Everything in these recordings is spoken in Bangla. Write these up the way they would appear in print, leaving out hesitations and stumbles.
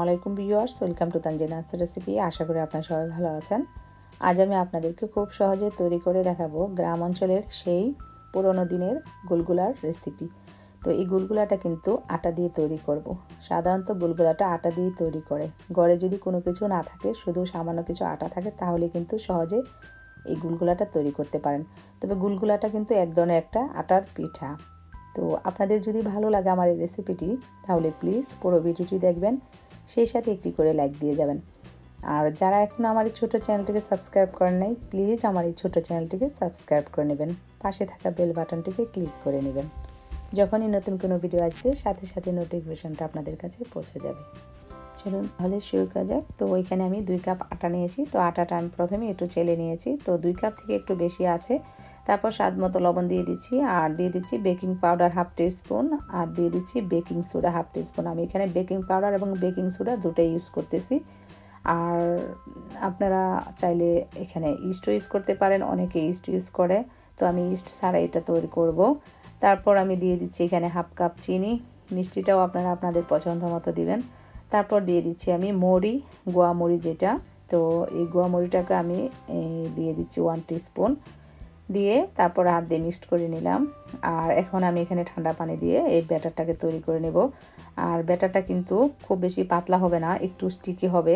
আলাইকুম viewers, welcome to Tanzina's recipe. আশা করি আপনারা সবাই ভালো আছেন। আজ আমি আপনাদেরকে খুব সহজে তৈরি করে দেখাবো গ্রাম অঞ্চলের সেই পুরনো দিনের গুলগুলার রেসিপি। তো এই গুলগুলাটা কিন্তু আটা দিয়ে তৈরি করব। সাধারণত গুলগুলাটা আটা দিয়ে তৈরি করে। ঘরে যদি কোনো কিছু না থাকে, শুধু সামান্য কিছু আটা থাকে, তাহলে কিন্তু সহজে এই গুলগুলাটা তৈরি করতে পারেন। তবে গুলগুলাটা কিন্তু এক ধরনের একটা আটার পিঠা। তো আপনাদের যদি ভালো লাগে আমার এই রেসিপিটি, তাহলে প্লিজ পুরো ভিডিওটি দেখবেন, সেই সাথে একটি করে লাইক দিয়ে যাবেন। আর যারা এখনও আমার এই ছোটো চ্যানেলটিকে সাবস্ক্রাইব করেন নাই, প্লিজ আমার এই ছোটো চ্যানেলটিকে সাবস্ক্রাইব করে নেবেন, পাশে থাকা বেল বাটনটিকে ক্লিক করে নেবেন। যখনই নতুন কোনো ভিডিও আসবে, সাথে সাথে নোটিফিকেশনটা আপনাদের কাছে পৌঁছে যাবে। চলুন তাহলে শুরু করা যাক। তো ওইখানে আমি 2 কাপ আটা নিয়েছি। তো আটাটা আমি প্রথমে একটু চেলে নিয়েছি। তো 2 কাপ থেকে একটু বেশি আছে। তারপর স্বাদ মতো লবণ দিয়ে দিচ্ছি, আর দিয়ে দিচ্ছি বেকিং পাউডার 1/2 টিস্পুন, আর দিয়ে দিচ্ছি বেকিং সোডা 1/2 টিস্পুন। আমি এখানে বেকিং পাউডার এবং বেকিং সোডা দুটোই ইউজ করতেছি। আর আপনারা চাইলে এখানে ইস্টও ইউজ করতে পারেন, অনেকে ইস্ট ইউজ করে। তো আমি ইস্ট ছাড়া এটা তৈরি করব। তারপর আমি দিয়ে দিচ্ছি এখানে 1/2 কাপ চিনি। মিষ্টিটাও আপনারা আপনাদের পছন্দ মতো দিবেন। তারপর দিয়ে দিচ্ছি আমি মুড়ি, গোয়া মুড়ি যেটা। তো এই গোয়া মুড়িটাকে আমি দিয়ে দিচ্ছি 1 টিস্পুন দিয়ে তারপর হাত দিয়ে মিক্সড করে নিলাম। আর এখন আমি এখানে ঠান্ডা পানি দিয়ে এই ব্যাটারটাকে তৈরি করে নেব। আর ব্যাটারটা কিন্তু খুব বেশি পাতলা হবে না, একটু স্টিকি হবে।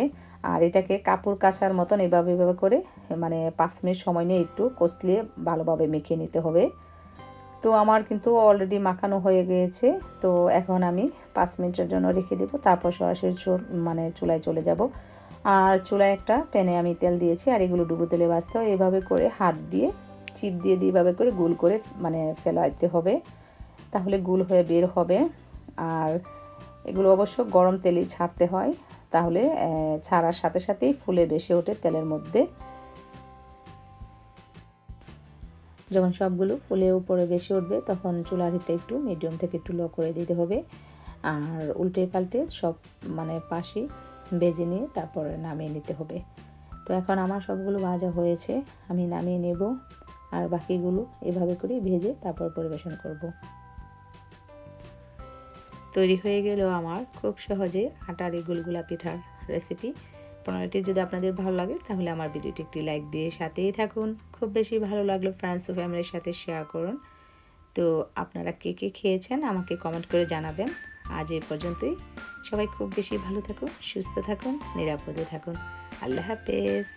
আর এটাকে কাপড় কাচার মতন এভাবে করে মানে 5 মিনিট সময় নিয়ে একটু কষলিয়ে ভালোভাবে মেখে নিতে হবে। তো আমার কিন্তু অলরেডি মাখানো হয়ে গিয়েছে। তো এখন আমি 5 মিনিটের জন্য রেখে দেব, তারপর সরাসরি চুলায় চলে যাব। আর চুলায় একটা প্যানে আমি তেল দিয়েছি, আর এগুলো ডুবো তেলে ভাজতে হয়। এভাবে করে হাত দিয়ে চিপ দিয়ে এভাবে করে গোল করে ফেলাইতে হবে, তাহলে গোল হয়ে বের হবে। আর এগুলো অবশ্য গরম তেলেই ছাড়তে হয়, তাহলে ছাড়ার সাথে সাথেই ফুলে বেশি ওঠে তেলের মধ্যে। যখন সবগুলো ফুলে উপরে বেশি উঠবে, তখন চুলার হিটটা একটু মিডিয়াম থেকে একটু লো করে দিতে হবে। আর উল্টে পাল্টে সব পাশে ভেজে নিয়ে তারপরে নামিয়ে নিতে হবে। তো এখন আমার সবগুলো ভাজা হয়েছে, আমি নামিয়ে নেব। আর বাকিগুলো এভাবে করে ভেজে তারপর পরিবেশন করব। তৈরি হয়ে গেল আমার খুব সহজে আটার এই গুলগুলা পিঠার রেসিপি। প্রণালীটি যদি আপনাদের ভালো লাগে, তাহলে আমার ভিডিওটি একটি লাইক দিয়ে সাথেই থাকুন। খুব বেশি ভালো লাগলে ফ্রেন্ডস ও ফ্যামিলির সাথে শেয়ার করুন। তো আপনারা কে কে খেয়েছেন আমাকে কমেন্ট করে জানাবেন। আজ এই পর্যন্তই। সবাই খুব বেশি ভালো থাকুন, সুস্থ থাকুন, নিরাপদে থাকুন। আল্লাহ হাফেজ।